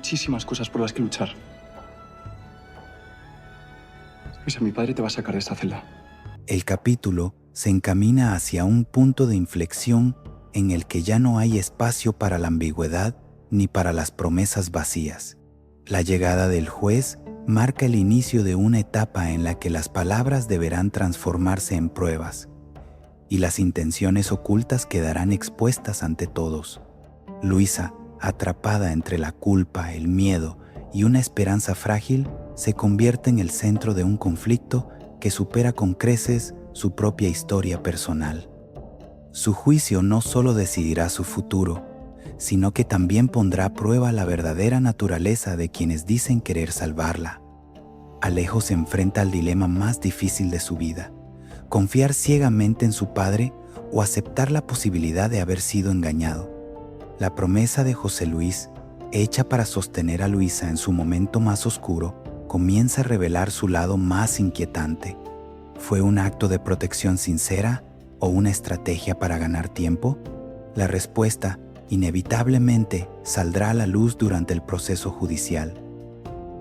muchísimas cosas por las que luchar. Luisa, mi padre te va a sacar de esta celda. El capítulo se encamina hacia un punto de inflexión en el que ya no hay espacio para la ambigüedad ni para las promesas vacías. La llegada del juez marca el inicio de una etapa en la que las palabras deberán transformarse en pruebas y las intenciones ocultas quedarán expuestas ante todos. Luisa, atrapada entre la culpa, el miedo y una esperanza frágil, se convierte en el centro de un conflicto que supera con creces su propia historia personal. Su juicio no solo decidirá su futuro, sino que también pondrá a prueba la verdadera naturaleza de quienes dicen querer salvarla. Alejo se enfrenta al dilema más difícil de su vida: confiar ciegamente en su padre o aceptar la posibilidad de haber sido engañado. La promesa de José Luis, hecha para sostener a Luisa en su momento más oscuro, comienza a revelar su lado más inquietante. ¿Fue un acto de protección sincera o una estrategia para ganar tiempo? La respuesta, inevitablemente, saldrá a la luz durante el proceso judicial.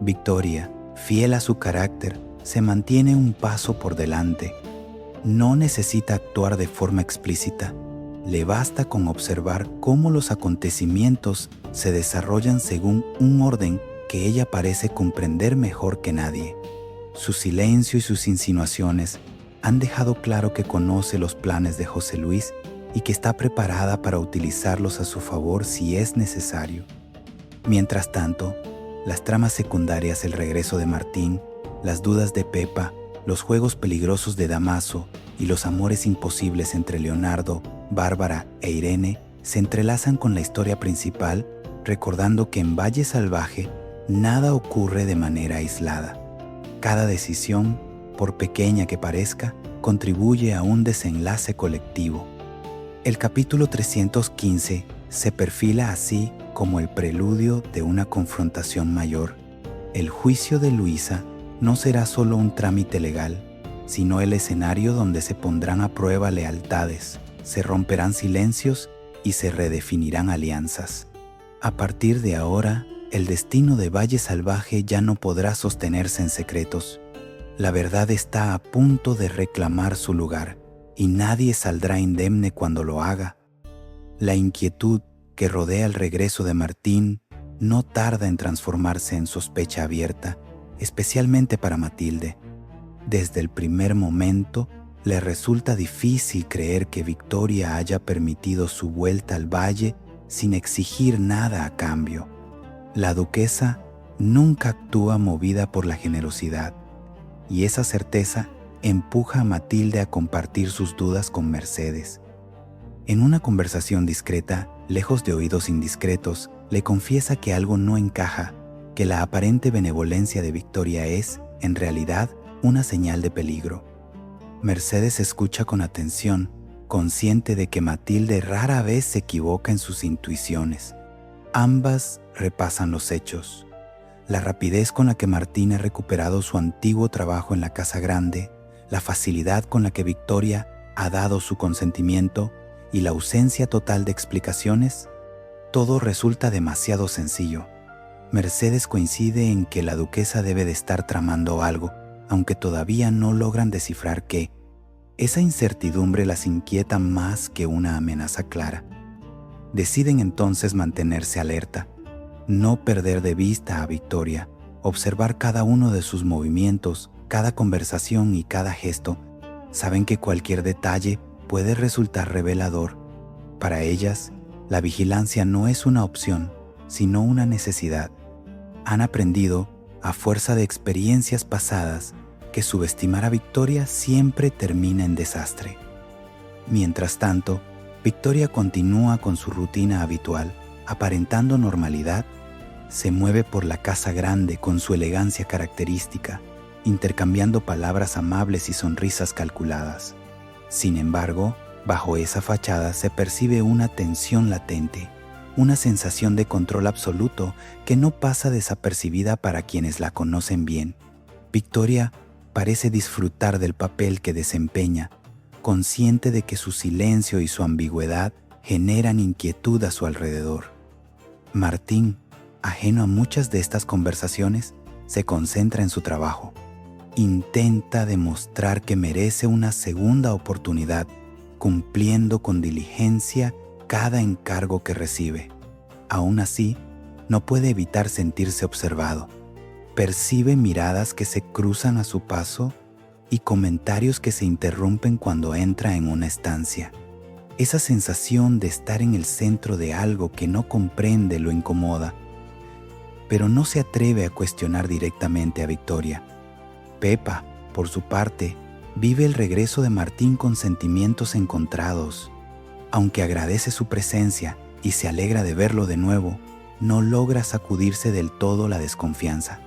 Victoria, fiel a su carácter, se mantiene un paso por delante. No necesita actuar de forma explícita. Le basta con observar cómo los acontecimientos se desarrollan según un orden que ella parece comprender mejor que nadie. Su silencio y sus insinuaciones han dejado claro que conoce los planes de José Luis y que está preparada para utilizarlos a su favor si es necesario. Mientras tanto, las tramas secundarias, el regreso de Martín, las dudas de Pepa, los juegos peligrosos de Damaso y los amores imposibles entre Leonardo, Bárbara e Irene se entrelazan con la historia principal, recordando que en Valle Salvaje nada ocurre de manera aislada. Cada decisión, por pequeña que parezca, contribuye a un desenlace colectivo. El capítulo 315 se perfila así como el preludio de una confrontación mayor. El juicio de Luisa no será solo un trámite legal, sino el escenario donde se pondrán a prueba lealtades, se romperán silencios y se redefinirán alianzas. A partir de ahora, el destino de Valle Salvaje ya no podrá sostenerse en secretos. La verdad está a punto de reclamar su lugar y nadie saldrá indemne cuando lo haga. La inquietud que rodea el regreso de Martín no tarda en transformarse en sospecha abierta, especialmente para Matilde. Desde el primer momento, le resulta difícil creer que Victoria haya permitido su vuelta al valle sin exigir nada a cambio. La duquesa nunca actúa movida por la generosidad, y esa certeza empuja a Matilde a compartir sus dudas con Mercedes. En una conversación discreta, lejos de oídos indiscretos, le confiesa que algo no encaja, que la aparente benevolencia de Victoria es, en realidad, una señal de peligro. Mercedes escucha con atención, consciente de que Matilde rara vez se equivoca en sus intuiciones. Ambas repasan los hechos. La rapidez con la que Martín ha recuperado su antiguo trabajo en la Casa Grande, la facilidad con la que Victoria ha dado su consentimiento y la ausencia total de explicaciones, todo resulta demasiado sencillo. Mercedes coincide en que la duquesa debe de estar tramando algo, aunque todavía no logran descifrar qué. Esa incertidumbre las inquieta más que una amenaza clara. Deciden entonces mantenerse alerta, no perder de vista a Victoria, observar cada uno de sus movimientos, cada conversación y cada gesto. Saben que cualquier detalle puede resultar revelador. Para ellas, la vigilancia no es una opción, sino una necesidad. Han aprendido, a fuerza de experiencias pasadas, que subestimar a Victoria siempre termina en desastre. Mientras tanto, Victoria continúa con su rutina habitual, aparentando normalidad. Se mueve por la Casa Grande con su elegancia característica, intercambiando palabras amables y sonrisas calculadas. Sin embargo, bajo esa fachada se percibe una tensión latente, una sensación de control absoluto que no pasa desapercibida para quienes la conocen bien. Victoria parece disfrutar del papel que desempeña, consciente de que su silencio y su ambigüedad generan inquietud a su alrededor. Martín, ajeno a muchas de estas conversaciones, se concentra en su trabajo. Intenta demostrar que merece una segunda oportunidad, cumpliendo con diligencia cada encargo que recibe. Aún así, no puede evitar sentirse observado. Percibe miradas que se cruzan a su paso y comentarios que se interrumpen cuando entra en una estancia. Esa sensación de estar en el centro de algo que no comprende lo incomoda, pero no se atreve a cuestionar directamente a Victoria. Pepa, por su parte, vive el regreso de Martín con sentimientos encontrados. Aunque agradece su presencia y se alegra de verlo de nuevo, no logra sacudirse del todo la desconfianza.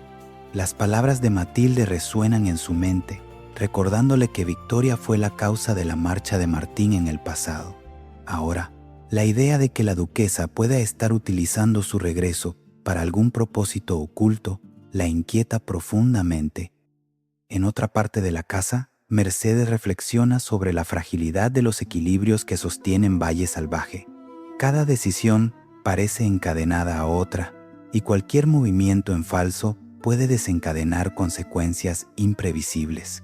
Las palabras de Matilde resuenan en su mente, recordándole que Victoria fue la causa de la marcha de Martín en el pasado. Ahora, la idea de que la duquesa pueda estar utilizando su regreso para algún propósito oculto la inquieta profundamente. En otra parte de la casa, Mercedes reflexiona sobre la fragilidad de los equilibrios que sostienen Valle Salvaje. Cada decisión parece encadenada a otra, y cualquier movimiento en falso puede desencadenar consecuencias imprevisibles.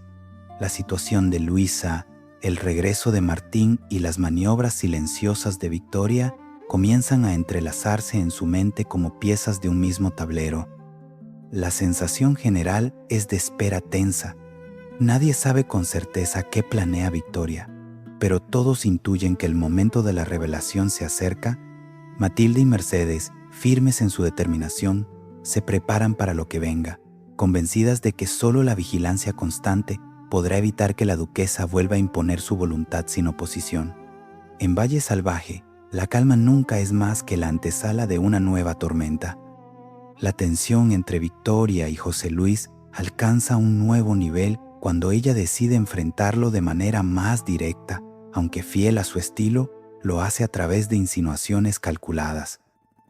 La situación de Luisa, el regreso de Martín y las maniobras silenciosas de Victoria comienzan a entrelazarse en su mente como piezas de un mismo tablero. La sensación general es de espera tensa. Nadie sabe con certeza qué planea Victoria, pero todos intuyen que el momento de la revelación se acerca. Matilde y Mercedes, firmes en su determinación, se preparan para lo que venga, convencidas de que solo la vigilancia constante podrá evitar que la duquesa vuelva a imponer su voluntad sin oposición. En Valle Salvaje, la calma nunca es más que la antesala de una nueva tormenta. La tensión entre Victoria y José Luis alcanza un nuevo nivel cuando ella decide enfrentarlo de manera más directa, aunque fiel a su estilo, lo hace a través de insinuaciones calculadas.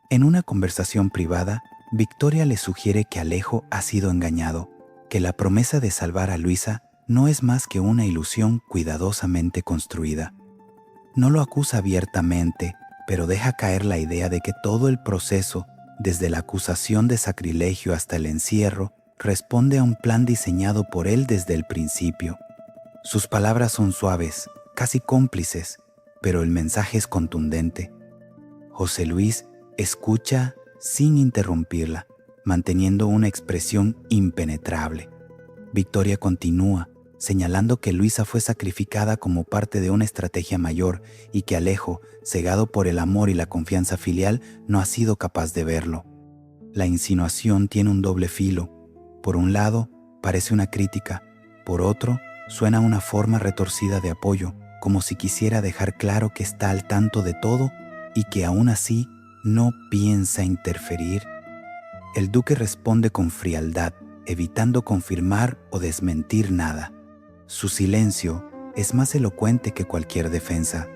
En una conversación privada, Victoria le sugiere que Alejo ha sido engañado, que la promesa de salvar a Luisa no es más que una ilusión cuidadosamente construida. No lo acusa abiertamente, pero deja caer la idea de que todo el proceso, desde la acusación de sacrilegio hasta el encierro, responde a un plan diseñado por él desde el principio. Sus palabras son suaves, casi cómplices, pero el mensaje es contundente. José Luis escucha sin interrumpirla, manteniendo una expresión impenetrable. Victoria continúa, señalando que Luisa fue sacrificada como parte de una estrategia mayor y que Alejo, cegado por el amor y la confianza filial, no ha sido capaz de verlo. La insinuación tiene un doble filo. Por un lado, parece una crítica, por otro, suena una forma retorcida de apoyo, como si quisiera dejar claro que está al tanto de todo y que aún así no piensa interferir. El duque responde con frialdad, evitando confirmar o desmentir nada. Su silencio es más elocuente que cualquier defensa.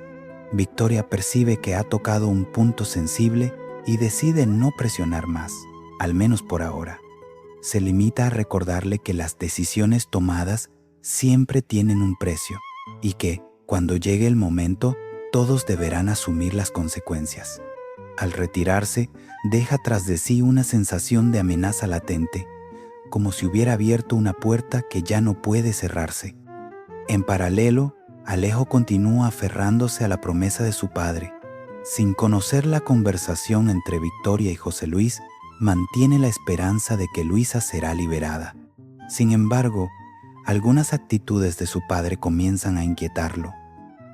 Victoria percibe que ha tocado un punto sensible y decide no presionar más, al menos por ahora. Se limita a recordarle que las decisiones tomadas siempre tienen un precio y que, cuando llegue el momento, todos deberán asumir las consecuencias. Al retirarse, deja tras de sí una sensación de amenaza latente, como si hubiera abierto una puerta que ya no puede cerrarse. En paralelo, Alejo continúa aferrándose a la promesa de su padre. Sin conocer la conversación entre Victoria y José Luis, mantiene la esperanza de que Luisa será liberada. Sin embargo, algunas actitudes de su padre comienzan a inquietarlo.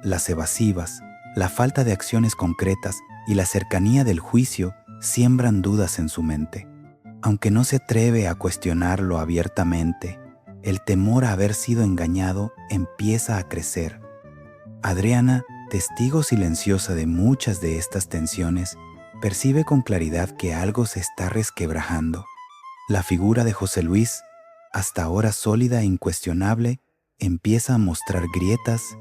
Las evasivas, la falta de acciones concretas y la cercanía del juicio siembran dudas en su mente. Aunque no se atreve a cuestionarlo abiertamente, el temor a haber sido engañado empieza a crecer. Adriana, testigo silenciosa de muchas de estas tensiones, percibe con claridad que algo se está resquebrajando. La figura de José Luis, hasta ahora sólida e incuestionable, empieza a mostrar grietas.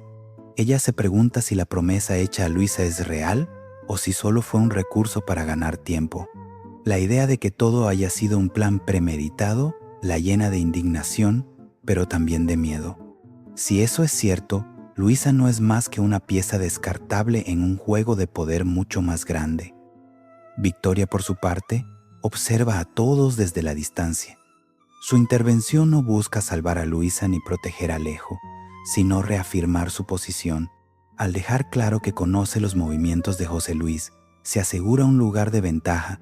Ella se pregunta si la promesa hecha a Luisa es real o si solo fue un recurso para ganar tiempo. La idea de que todo haya sido un plan premeditado la llena de indignación, pero también de miedo. Si eso es cierto, Luisa no es más que una pieza descartable en un juego de poder mucho más grande. Victoria, por su parte, observa a todos desde la distancia. Su intervención no busca salvar a Luisa ni proteger a Alejo, sino reafirmar su posición. Al dejar claro que conoce los movimientos de José Luis, se asegura un lugar de ventaja.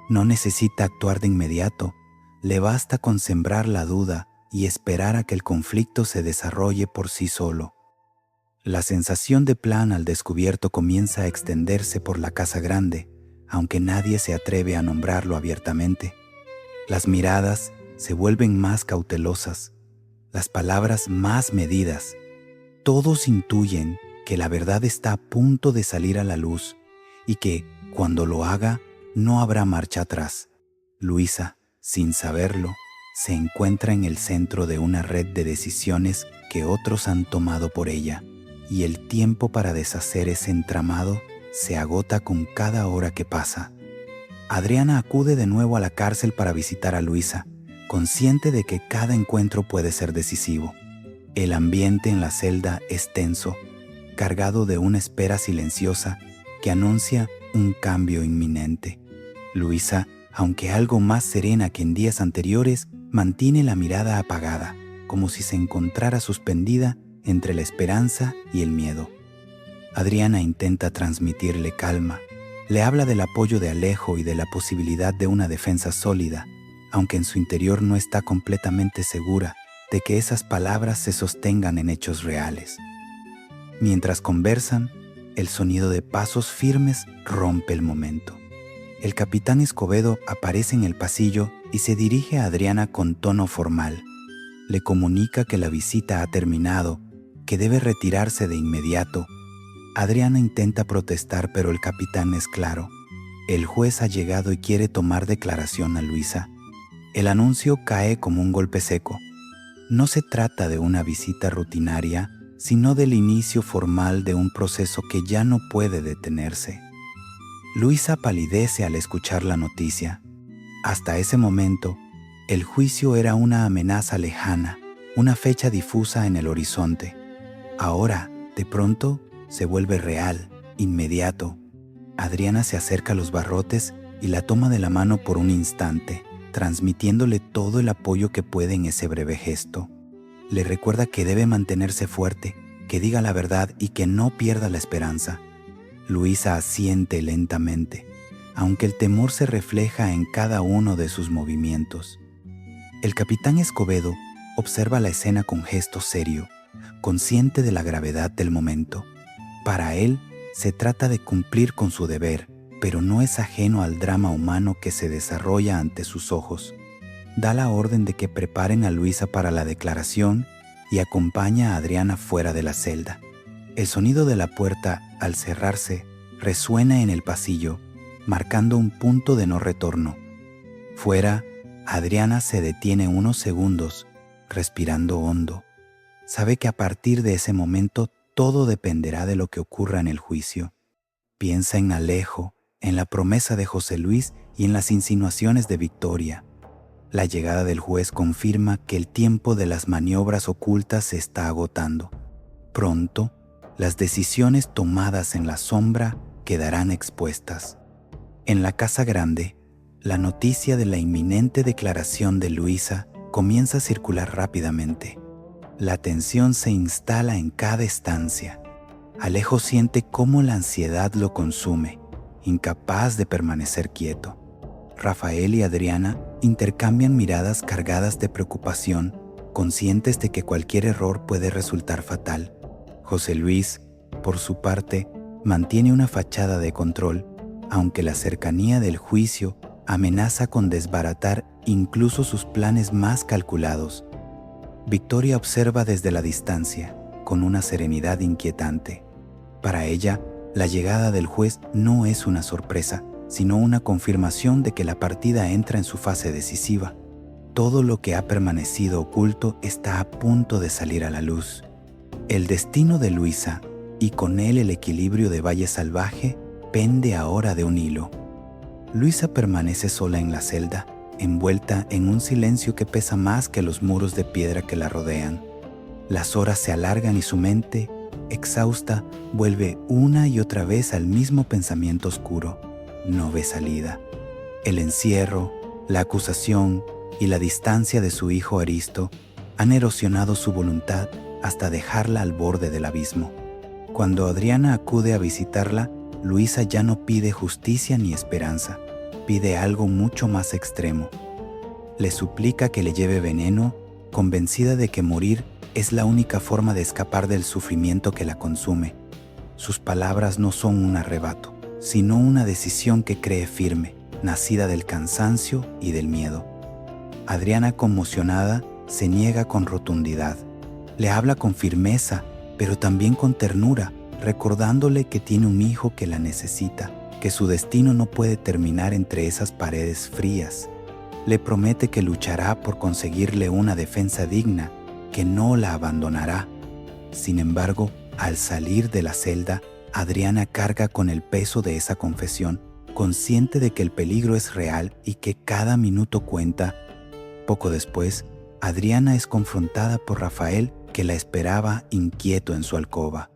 No necesita actuar de inmediato, le basta con sembrar la duda y esperar a que el conflicto se desarrolle por sí solo. La sensación de plan al descubierto comienza a extenderse por la casa grande, aunque nadie se atreve a nombrarlo abiertamente. Las miradas se vuelven más cautelosas, las palabras más medidas. Todos intuyen que la verdad está a punto de salir a la luz y que, cuando lo haga, no habrá marcha atrás. Luisa, sin saberlo, se encuentra en el centro de una red de decisiones que otros han tomado por ella, y el tiempo para deshacer ese entramado se agota con cada hora que pasa. Adriana acude de nuevo a la cárcel para visitar a Luisa, consciente de que cada encuentro puede ser decisivo. El ambiente en la celda es tenso, cargado de una espera silenciosa que anuncia un cambio inminente. Luisa, aunque algo más serena que en días anteriores, mantiene la mirada apagada, como si se encontrara suspendida entre la esperanza y el miedo. Adriana intenta transmitirle calma, le habla del apoyo de Alejo y de la posibilidad de una defensa sólida, aunque en su interior no está completamente segura de que esas palabras se sostengan en hechos reales. Mientras conversan, el sonido de pasos firmes rompe el momento. El capitán Escobedo aparece en el pasillo y se dirige a Adriana con tono formal. Le comunica que la visita ha terminado, que debe retirarse de inmediato. Adriana intenta protestar, pero el capitán es claro. El juez ha llegado y quiere tomar declaración a Luisa. El anuncio cae como un golpe seco. No se trata de una visita rutinaria, sino del inicio formal de un proceso que ya no puede detenerse. Luisa palidece al escuchar la noticia. Hasta ese momento, el juicio era una amenaza lejana, una fecha difusa en el horizonte. Ahora, de pronto, se vuelve real, inmediato. Adriana se acerca a los barrotes y la toma de la mano por un instante, transmitiéndole todo el apoyo que puede en ese breve gesto. Le recuerda que debe mantenerse fuerte, que diga la verdad y que no pierda la esperanza. Luisa asiente lentamente, aunque el temor se refleja en cada uno de sus movimientos. El capitán Escobedo observa la escena con gesto serio, consciente de la gravedad del momento. Para él, se trata de cumplir con su deber, pero no es ajeno al drama humano que se desarrolla ante sus ojos. Da la orden de que preparen a Luisa para la declaración y acompaña a Adriana fuera de la celda. El sonido de la puerta, al cerrarse, resuena en el pasillo, marcando un punto de no retorno. Fuera, Adriana se detiene unos segundos, respirando hondo. Sabe que a partir de ese momento todo dependerá de lo que ocurra en el juicio. Piensa en Alejo, en la promesa de José Luis y en las insinuaciones de Victoria. La llegada del juez confirma que el tiempo de las maniobras ocultas se está agotando. Pronto, las decisiones tomadas en la sombra quedarán expuestas. En la casa grande, la noticia de la inminente declaración de Luisa comienza a circular rápidamente. La tensión se instala en cada estancia. Alejo siente cómo la ansiedad lo consume, incapaz de permanecer quieto. Rafael y Adriana intercambian miradas cargadas de preocupación, conscientes de que cualquier error puede resultar fatal. José Luis, por su parte, mantiene una fachada de control, aunque la cercanía del juicio amenaza con desbaratar incluso sus planes más calculados. Victoria observa desde la distancia, con una serenidad inquietante. Para ella, la llegada del juez no es una sorpresa, sino una confirmación de que la partida entra en su fase decisiva. Todo lo que ha permanecido oculto está a punto de salir a la luz. El destino de Luisa, y con él el equilibrio de Valle Salvaje, pende ahora de un hilo. Luisa permanece sola en la celda, envuelta en un silencio que pesa más que los muros de piedra que la rodean. Las horas se alargan y su mente, exhausta, vuelve una y otra vez al mismo pensamiento oscuro. No ve salida. El encierro, la acusación y la distancia de su hijo Aristo han erosionado su voluntad hasta dejarla al borde del abismo. Cuando Adriana acude a visitarla, Luisa ya no pide justicia ni esperanza, pide algo mucho más extremo. Le suplica que le lleve veneno, convencida de que morir es la única forma de escapar del sufrimiento que la consume. Sus palabras no son un arrebato, sino una decisión que cree firme, nacida del cansancio y del miedo. Adriana, conmocionada, se niega con rotundidad. Le habla con firmeza, pero también con ternura, recordándole que tiene un hijo que la necesita, que su destino no puede terminar entre esas paredes frías. Le promete que luchará por conseguirle una defensa digna, que no la abandonará. Sin embargo, al salir de la celda, Adriana carga con el peso de esa confesión, consciente de que el peligro es real y que cada minuto cuenta. Poco después, Adriana es confrontada por Rafael, que la esperaba inquieto en su alcoba.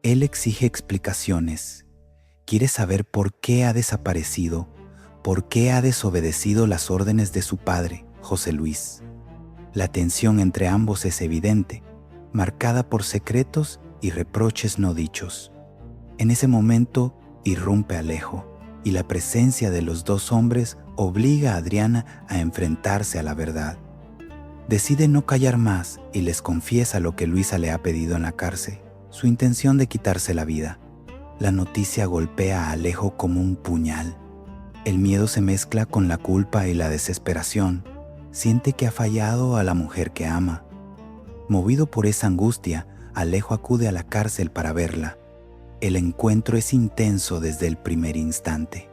Él exige explicaciones. Quiere saber por qué ha desaparecido, por qué ha desobedecido las órdenes de su padre, José Luis. La tensión entre ambos es evidente, marcada por secretos y reproches no dichos. En ese momento irrumpe Alejo, y la presencia de los dos hombres obliga a Adriana a enfrentarse a la verdad. Decide no callar más y les confiesa lo que Luisa le ha pedido en la cárcel, su intención de quitarse la vida. La noticia golpea a Alejo como un puñal. El miedo se mezcla con la culpa y la desesperación. Siente que ha fallado a la mujer que ama. Movido por esa angustia, Alejo acude a la cárcel para verla. El encuentro es intenso desde el primer instante.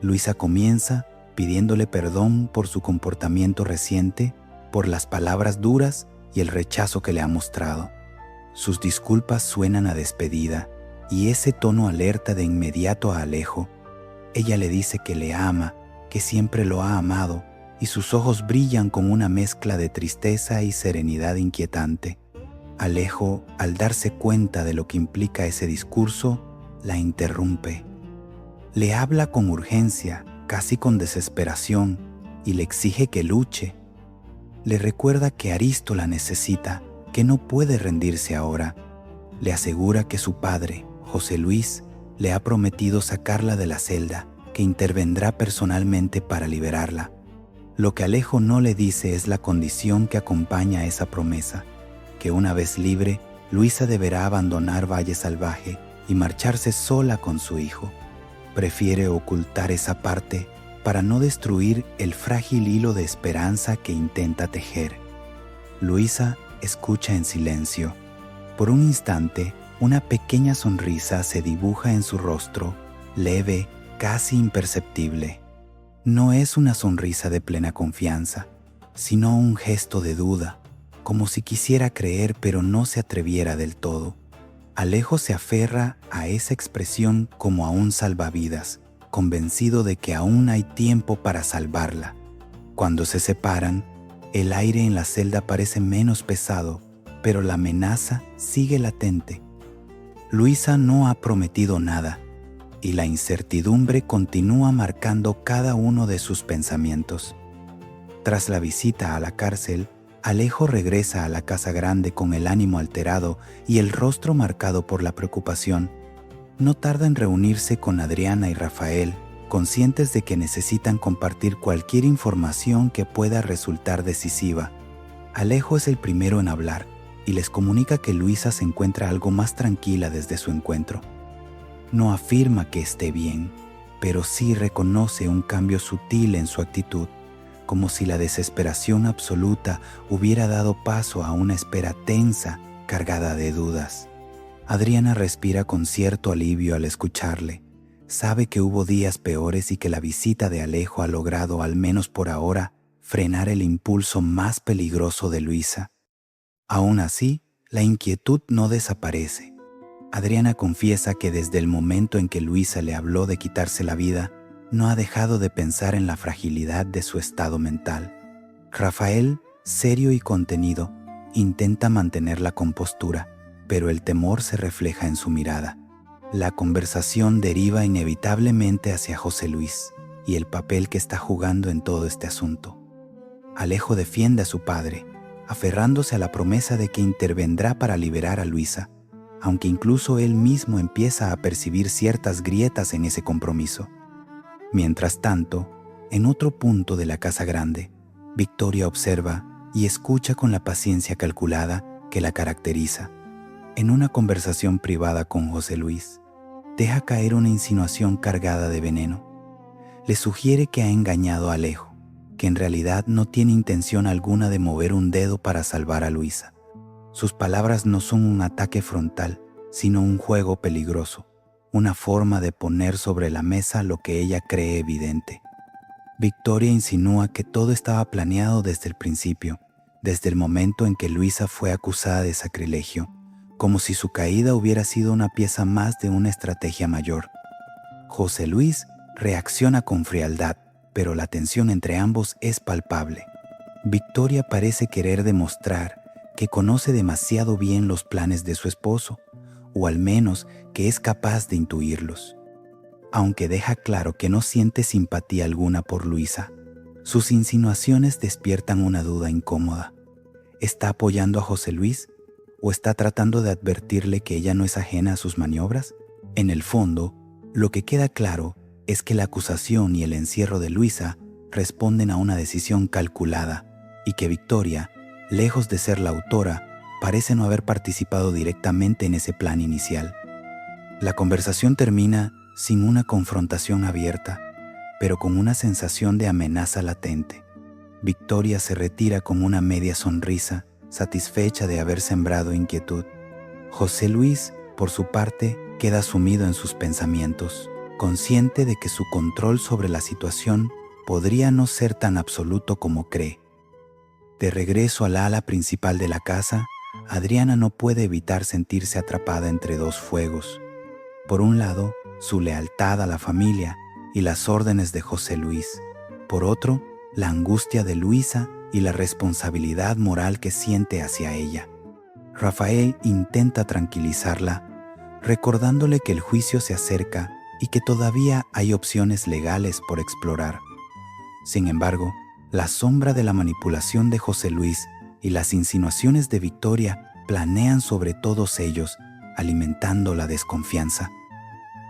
Luisa comienza pidiéndole perdón por su comportamiento reciente, por las palabras duras y el rechazo que le ha mostrado. Sus disculpas suenan a despedida y ese tono alerta de inmediato a Alejo. Ella le dice que le ama, que siempre lo ha amado, y sus ojos brillan con una mezcla de tristeza y serenidad inquietante. Alejo, al darse cuenta de lo que implica ese discurso, la interrumpe. Le habla con urgencia, casi con desesperación, y le exige que luche. Le recuerda que Aristo la necesita, que no puede rendirse ahora. Le asegura que su padre, José Luis, le ha prometido sacarla de la celda, que intervendrá personalmente para liberarla. Lo que Alejo no le dice es la condición que acompaña a esa promesa, que una vez libre, Luisa deberá abandonar Valle Salvaje y marcharse sola con su hijo. Prefiere ocultar esa parte para no destruir el frágil hilo de esperanza que intenta tejer. Luisa escucha en silencio. Por un instante, una pequeña sonrisa se dibuja en su rostro, leve, casi imperceptible. No es una sonrisa de plena confianza, sino un gesto de duda, como si quisiera creer pero no se atreviera del todo. Alejo se aferra a esa expresión como a un salvavidas, convencido de que aún hay tiempo para salvarla. Cuando se separan, el aire en la celda parece menos pesado, pero la amenaza sigue latente. Luisa no ha prometido nada, y la incertidumbre continúa marcando cada uno de sus pensamientos. Tras la visita a la cárcel, Alejo regresa a la casa grande con el ánimo alterado y el rostro marcado por la preocupación. No tarda en reunirse con Adriana y Rafael, conscientes de que necesitan compartir cualquier información que pueda resultar decisiva. Alejo es el primero en hablar y les comunica que Luisa se encuentra algo más tranquila desde su encuentro. No afirma que esté bien, pero sí reconoce un cambio sutil en su actitud, como si la desesperación absoluta hubiera dado paso a una espera tensa, cargada de dudas. Adriana respira con cierto alivio al escucharle. Sabe que hubo días peores y que la visita de Alejo ha logrado, al menos por ahora, frenar el impulso más peligroso de Luisa. Aún así, la inquietud no desaparece. Adriana confiesa que desde el momento en que Luisa le habló de quitarse la vida, no ha dejado de pensar en la fragilidad de su estado mental. Rafael, serio y contenido, intenta mantener la compostura, pero el temor se refleja en su mirada. La conversación deriva inevitablemente hacia José Luis, y el papel que está jugando en todo este asunto. Alejo defiende a su padre, aferrándose a la promesa de que intervendrá para liberar a Luisa, aunque incluso él mismo empieza a percibir ciertas grietas en ese compromiso. Mientras tanto, en otro punto de la casa grande, Victoria observa y escucha con la paciencia calculada que la caracteriza. En una conversación privada con José Luis, deja caer una insinuación cargada de veneno. Le sugiere que ha engañado a Alejo, que en realidad no tiene intención alguna de mover un dedo para salvar a Luisa. Sus palabras no son un ataque frontal, sino un juego peligroso, una forma de poner sobre la mesa lo que ella cree evidente. Victoria insinúa que todo estaba planeado desde el principio, desde el momento en que Luisa fue acusada de sacrilegio, como si su caída hubiera sido una pieza más de una estrategia mayor. José Luis reacciona con frialdad, pero la tensión entre ambos es palpable. Victoria parece querer demostrar que conoce demasiado bien los planes de su esposo, o al menos que es capaz de intuirlos. Aunque deja claro que no siente simpatía alguna por Luisa, sus insinuaciones despiertan una duda incómoda. ¿Está apoyando a José Luis o está tratando de advertirle que ella no es ajena a sus maniobras? En el fondo, lo que queda claro es que la acusación y el encierro de Luisa responden a una decisión calculada y que Victoria, lejos de ser la autora, parece no haber participado directamente en ese plan inicial. La conversación termina sin una confrontación abierta, pero con una sensación de amenaza latente. Victoria se retira con una media sonrisa, satisfecha de haber sembrado inquietud. José Luis, por su parte, queda sumido en sus pensamientos, consciente de que su control sobre la situación podría no ser tan absoluto como cree. De regreso al ala principal de la casa, Adriana no puede evitar sentirse atrapada entre dos fuegos. Por un lado, su lealtad a la familia y las órdenes de José Luis. Por otro, la angustia de Luisa y la responsabilidad moral que siente hacia ella. Rafael intenta tranquilizarla, recordándole que el juicio se acerca y que todavía hay opciones legales por explorar. Sin embargo, la sombra de la manipulación de José Luis y las insinuaciones de Victoria planean sobre todos ellos, alimentando la desconfianza.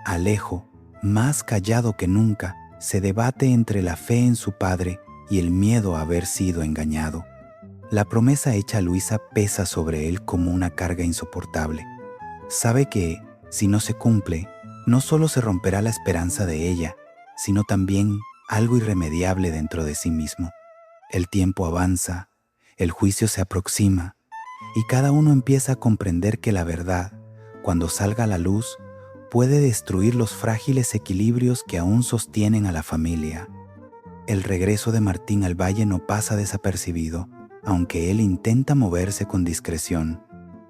Alejo, más callado que nunca, se debate entre la fe en su padre y el miedo a haber sido engañado. La promesa hecha a Luisa pesa sobre él como una carga insoportable. Sabe que, si no se cumple, no solo se romperá la esperanza de ella, sino también algo irremediable dentro de sí mismo. El tiempo avanza, el juicio se aproxima, y cada uno empieza a comprender que la verdad, cuando salga a la luz, puede destruir los frágiles equilibrios que aún sostienen a la familia. El regreso de Martín al valle no pasa desapercibido, aunque él intenta moverse con discreción.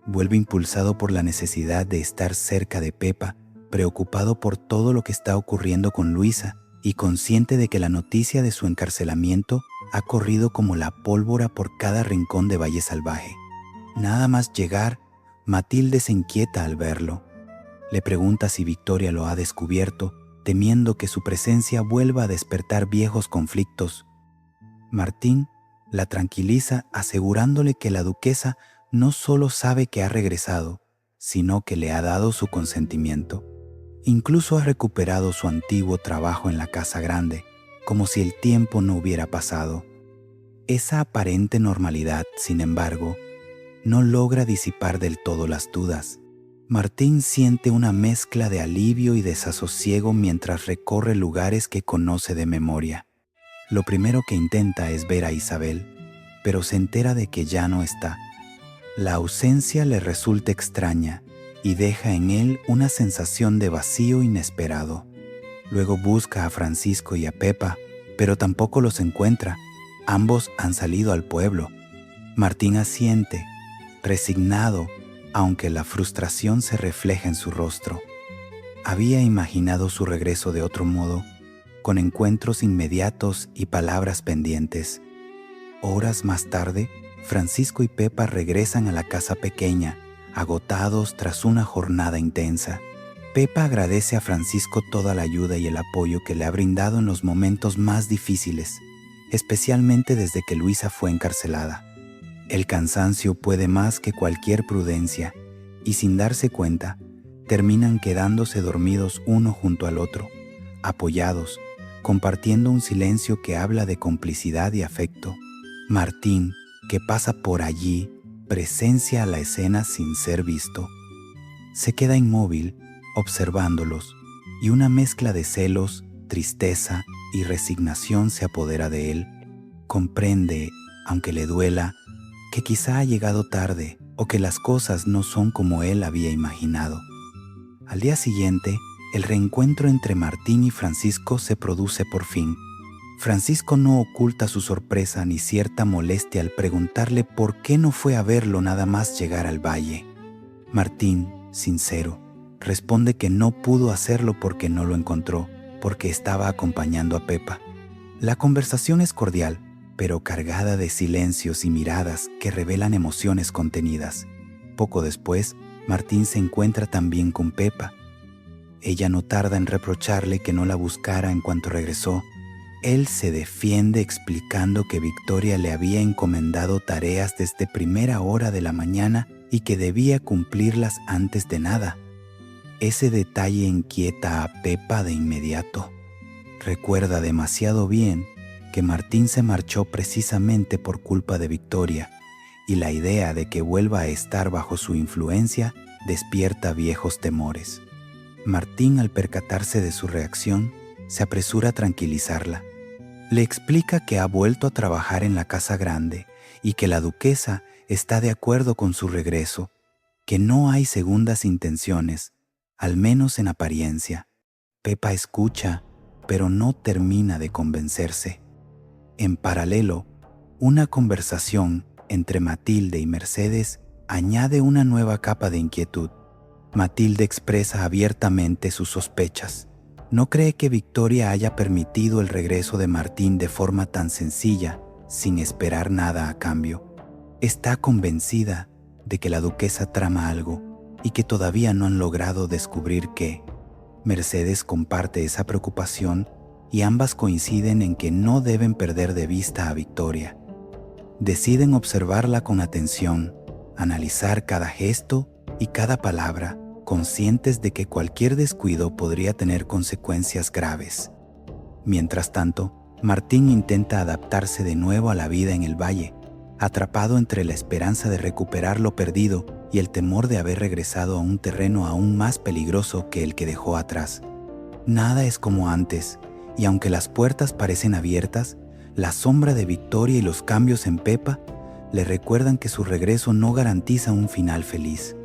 Vuelve impulsado por la necesidad de estar cerca de Pepa, preocupado por todo lo que está ocurriendo con Luisa y consciente de que la noticia de su encarcelamiento ha corrido como la pólvora por cada rincón de Valle Salvaje. Nada más llegar, Matilde se inquieta al verlo. Le pregunta si Victoria lo ha descubierto, temiendo que su presencia vuelva a despertar viejos conflictos. Martín la tranquiliza asegurándole que la duquesa no solo sabe que ha regresado, sino que le ha dado su consentimiento. Incluso ha recuperado su antiguo trabajo en la casa grande, como si el tiempo no hubiera pasado. Esa aparente normalidad, sin embargo, no logra disipar del todo las dudas. Martín siente una mezcla de alivio y desasosiego mientras recorre lugares que conoce de memoria. Lo primero que intenta es ver a Isabel, pero se entera de que ya no está. La ausencia le resulta extraña y deja en él una sensación de vacío inesperado. Luego busca a Francisco y a Pepa, pero tampoco los encuentra. Ambos han salido al pueblo. Martín asiente, resignado, aunque la frustración se refleja en su rostro. Había imaginado su regreso de otro modo, con encuentros inmediatos y palabras pendientes. Horas más tarde, Francisco y Pepa regresan a la casa pequeña, agotados tras una jornada intensa. Pepa agradece a Francisco toda la ayuda y el apoyo que le ha brindado en los momentos más difíciles, especialmente desde que Luisa fue encarcelada. El cansancio puede más que cualquier prudencia y sin darse cuenta, terminan quedándose dormidos uno junto al otro, apoyados, compartiendo un silencio que habla de complicidad y afecto. Martín, que pasa por allí, presencia la escena sin ser visto. Se queda inmóvil, observándolos, y una mezcla de celos, tristeza y resignación se apodera de él. Comprende, aunque le duela, que quizá ha llegado tarde o que las cosas no son como él había imaginado. Al día siguiente, el reencuentro entre Martín y Francisco se produce por fin. Francisco no oculta su sorpresa ni cierta molestia al preguntarle por qué no fue a verlo nada más llegar al valle. Martín, sincero, responde que no pudo hacerlo porque no lo encontró, porque estaba acompañando a Pepa. La conversación es cordial, pero cargada de silencios y miradas que revelan emociones contenidas. Poco después, Martín se encuentra también con Pepa. Ella no tarda en reprocharle que no la buscara en cuanto regresó. Él se defiende explicando que Victoria le había encomendado tareas desde primera hora de la mañana y que debía cumplirlas antes de nada. Ese detalle inquieta a Pepa de inmediato. Recuerda demasiado bien que Martín se marchó precisamente por culpa de Victoria, y la idea de que vuelva a estar bajo su influencia despierta viejos temores. Martín, al percatarse de su reacción, se apresura a tranquilizarla. Le explica que ha vuelto a trabajar en la casa grande y que la duquesa está de acuerdo con su regreso, que no hay segundas intenciones, al menos en apariencia. Pepa escucha, pero no termina de convencerse. En paralelo, una conversación entre Matilde y Mercedes añade una nueva capa de inquietud. Matilde expresa abiertamente sus sospechas. No cree que Victoria haya permitido el regreso de Martín de forma tan sencilla, sin esperar nada a cambio. Está convencida de que la duquesa trama algo y que todavía no han logrado descubrir qué. Mercedes comparte esa preocupación y ambas coinciden en que no deben perder de vista a Victoria. Deciden observarla con atención, analizar cada gesto y cada palabra, conscientes de que cualquier descuido podría tener consecuencias graves. Mientras tanto, Martín intenta adaptarse de nuevo a la vida en el valle, atrapado entre la esperanza de recuperar lo perdido y el temor de haber regresado a un terreno aún más peligroso que el que dejó atrás. Nada es como antes, y aunque las puertas parecen abiertas, la sombra de Victoria y los cambios en Pepa le recuerdan que su regreso no garantiza un final feliz.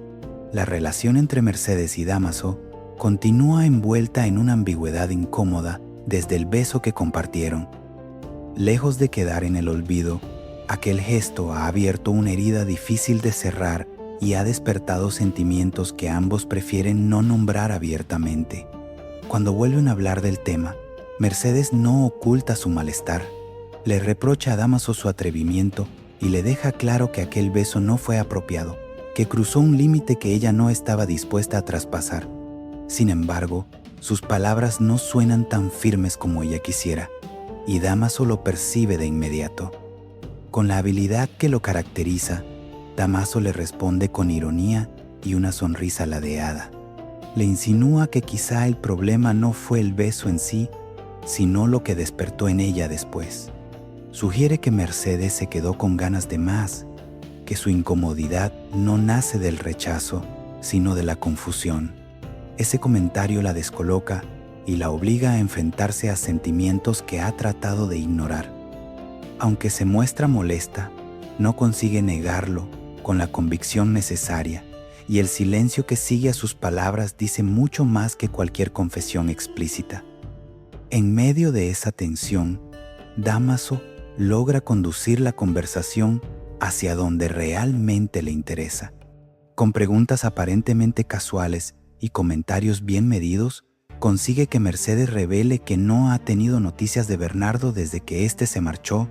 La relación entre Mercedes y Dámaso continúa envuelta en una ambigüedad incómoda desde el beso que compartieron. Lejos de quedar en el olvido, aquel gesto ha abierto una herida difícil de cerrar y ha despertado sentimientos que ambos prefieren no nombrar abiertamente. Cuando vuelven a hablar del tema, Mercedes no oculta su malestar. Le reprocha a Dámaso su atrevimiento y le deja claro que aquel beso no fue apropiado, que cruzó un límite que ella no estaba dispuesta a traspasar. Sin embargo, sus palabras no suenan tan firmes como ella quisiera, y Dámaso lo percibe de inmediato. Con la habilidad que lo caracteriza, Dámaso le responde con ironía y una sonrisa ladeada. Le insinúa que quizá el problema no fue el beso en sí, sino lo que despertó en ella después. Sugiere que Mercedes se quedó con ganas de más, que su incomodidad no nace del rechazo, sino de la confusión. Ese comentario la descoloca y la obliga a enfrentarse a sentimientos que ha tratado de ignorar. Aunque se muestra molesta, no consigue negarlo con la convicción necesaria, y el silencio que sigue a sus palabras dice mucho más que cualquier confesión explícita. En medio de esa tensión, Dámaso logra conducir la conversación hacia donde realmente le interesa. Con preguntas aparentemente casuales y comentarios bien medidos, consigue que Mercedes revele que no ha tenido noticias de Bernardo desde que éste se marchó.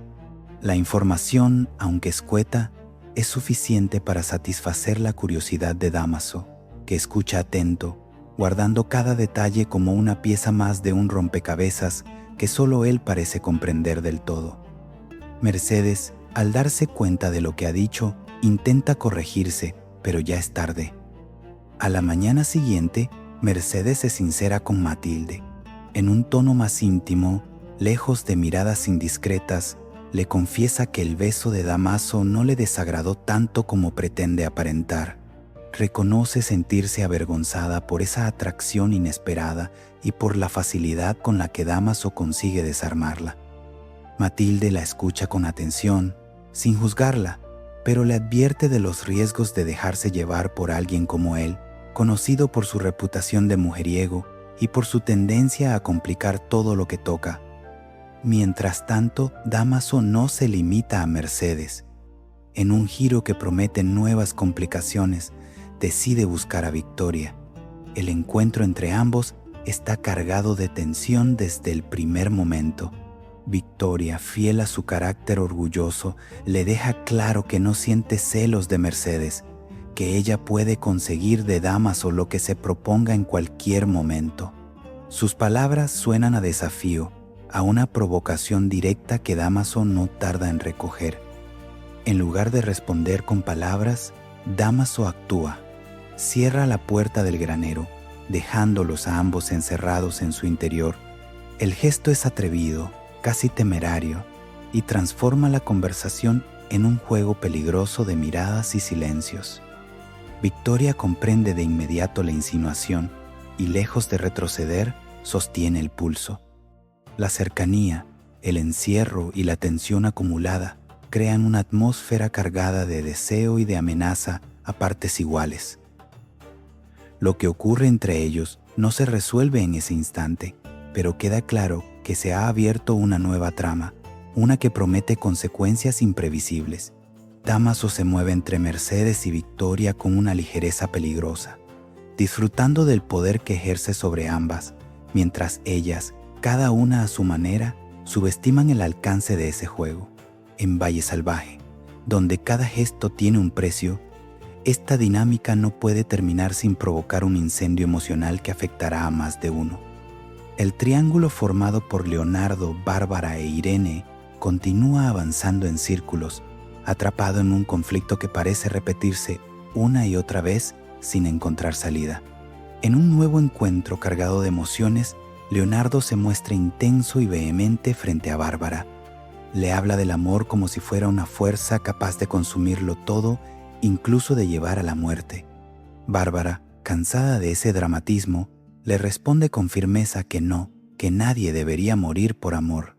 La información, aunque escueta, es suficiente para satisfacer la curiosidad de Dámaso, que escucha atento, guardando cada detalle como una pieza más de un rompecabezas que solo él parece comprender del todo. Mercedes, al darse cuenta de lo que ha dicho, intenta corregirse, pero ya es tarde. A la mañana siguiente, Mercedes se sincera con Matilde. En un tono más íntimo, lejos de miradas indiscretas, le confiesa que el beso de Dámaso no le desagradó tanto como pretende aparentar. Reconoce sentirse avergonzada por esa atracción inesperada y por la facilidad con la que Dámaso consigue desarmarla. Matilde la escucha con atención, sin juzgarla, pero le advierte de los riesgos de dejarse llevar por alguien como él, conocido por su reputación de mujeriego y por su tendencia a complicar todo lo que toca. Mientras tanto, Dámaso no se limita a Mercedes. En un giro que promete nuevas complicaciones, decide buscar a Victoria. El encuentro entre ambos está cargado de tensión desde el primer momento. Victoria, fiel a su carácter orgulloso, le deja claro que no siente celos de Mercedes, que ella puede conseguir de Dámaso lo que se proponga en cualquier momento. Sus palabras suenan a desafío, a una provocación directa que Dámaso no tarda en recoger. En lugar de responder con palabras, Dámaso actúa. Cierra la puerta del granero, dejándolos a ambos encerrados en su interior. El gesto es atrevido, casi temerario, y transforma la conversación en un juego peligroso de miradas y silencios. Victoria comprende de inmediato la insinuación y, lejos de retroceder, sostiene el pulso. La cercanía, el encierro y la tensión acumulada crean una atmósfera cargada de deseo y de amenaza a partes iguales. Lo que ocurre entre ellos no se resuelve en ese instante, pero queda claro que se ha abierto una nueva trama, una que promete consecuencias imprevisibles. Dámaso se mueve entre Mercedes y Victoria con una ligereza peligrosa, disfrutando del poder que ejerce sobre ambas, mientras ellas, cada una a su manera, subestiman el alcance de ese juego. En Valle Salvaje, donde cada gesto tiene un precio, esta dinámica no puede terminar sin provocar un incendio emocional que afectará a más de uno. El triángulo formado por Leonardo, Bárbara e Irene continúa avanzando en círculos, atrapado en un conflicto que parece repetirse una y otra vez sin encontrar salida. En un nuevo encuentro cargado de emociones, Leonardo se muestra intenso y vehemente frente a Bárbara. Le habla del amor como si fuera una fuerza capaz de consumirlo todo, incluso de llevar a la muerte. Bárbara, cansada de ese dramatismo, le responde con firmeza que no, que nadie debería morir por amor.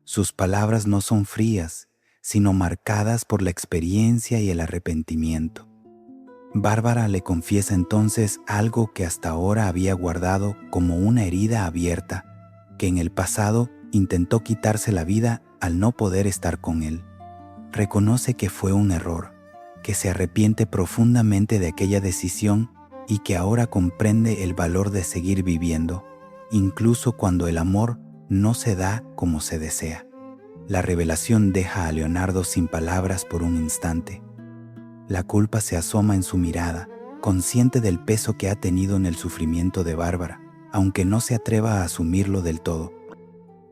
Sus palabras no son frías, sino marcadas por la experiencia y el arrepentimiento. Bárbara le confiesa entonces algo que hasta ahora había guardado como una herida abierta, que en el pasado intentó quitarse la vida al no poder estar con él. Reconoce que fue un error, que se arrepiente profundamente de aquella decisión y que ahora comprende el valor de seguir viviendo, incluso cuando el amor no se da como se desea. La revelación deja a Leonardo sin palabras por un instante. La culpa se asoma en su mirada, consciente del peso que ha tenido en el sufrimiento de Bárbara, aunque no se atreva a asumirlo del todo.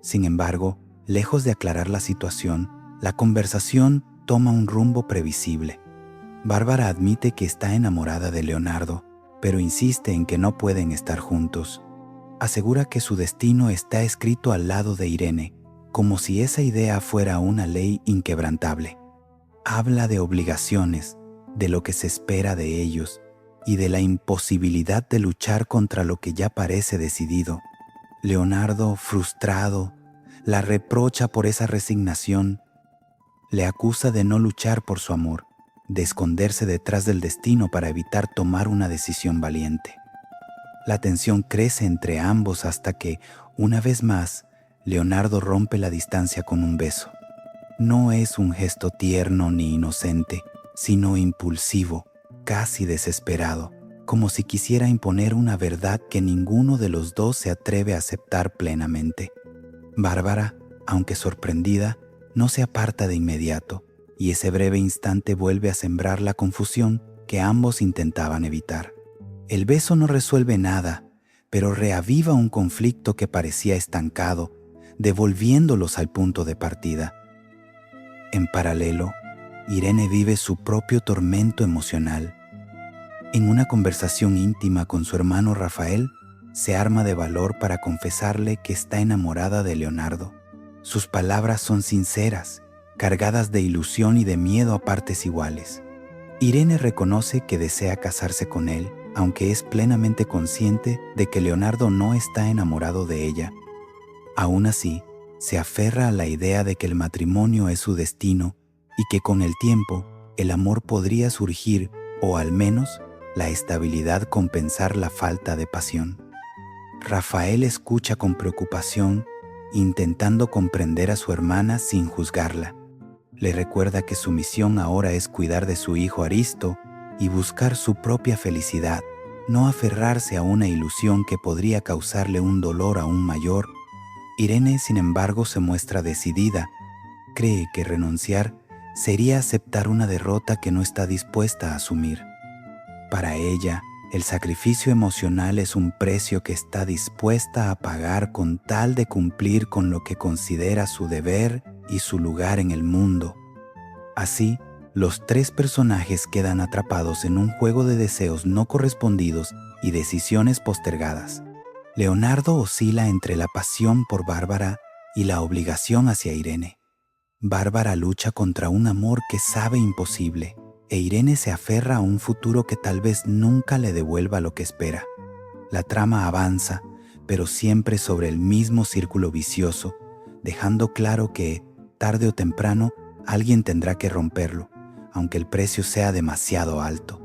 Sin embargo, lejos de aclarar la situación, la conversación toma un rumbo previsible. Bárbara admite que está enamorada de Leonardo, pero insiste en que no pueden estar juntos. Asegura que su destino está escrito al lado de Irene, como si esa idea fuera una ley inquebrantable. Habla de obligaciones, de lo que se espera de ellos y de la imposibilidad de luchar contra lo que ya parece decidido. Leonardo, frustrado, la reprocha por esa resignación, le acusa de no luchar por su amor, de esconderse detrás del destino para evitar tomar una decisión valiente. La tensión crece entre ambos hasta que, una vez más, Leonardo rompe la distancia con un beso. No es un gesto tierno ni inocente, sino impulsivo, casi desesperado, como si quisiera imponer una verdad que ninguno de los dos se atreve a aceptar plenamente. Bárbara, aunque sorprendida, no se aparta de inmediato, y ese breve instante vuelve a sembrar la confusión que ambos intentaban evitar. El beso no resuelve nada, pero reaviva un conflicto que parecía estancado, devolviéndolos al punto de partida. En paralelo, Irene vive su propio tormento emocional. En una conversación íntima con su hermano Rafael, se arma de valor para confesarle que está enamorada de Leonardo. Sus palabras son sinceras, cargadas de ilusión y de miedo a partes iguales. Irene reconoce que desea casarse con él, aunque es plenamente consciente de que Leonardo no está enamorado de ella. Aún así, se aferra a la idea de que el matrimonio es su destino y que con el tiempo el amor podría surgir, o al menos la estabilidad compensar la falta de pasión. Rafael escucha con preocupación, intentando comprender a su hermana sin juzgarla. Le recuerda que su misión ahora es cuidar de su hijo Aristo y buscar su propia felicidad, no aferrarse a una ilusión que podría causarle un dolor aún mayor. Irene, sin embargo, se muestra decidida. Cree que renunciar sería aceptar una derrota que no está dispuesta a asumir. Para ella, el sacrificio emocional es un precio que está dispuesta a pagar con tal de cumplir con lo que considera su deber y su lugar en el mundo. Así, los tres personajes quedan atrapados en un juego de deseos no correspondidos y decisiones postergadas. Leonardo oscila entre la pasión por Bárbara y la obligación hacia Irene. Bárbara lucha contra un amor que sabe imposible, e Irene se aferra a un futuro que tal vez nunca le devuelva lo que espera. La trama avanza, pero siempre sobre el mismo círculo vicioso, dejando claro que, tarde o temprano, alguien tendrá que romperlo, aunque el precio sea demasiado alto.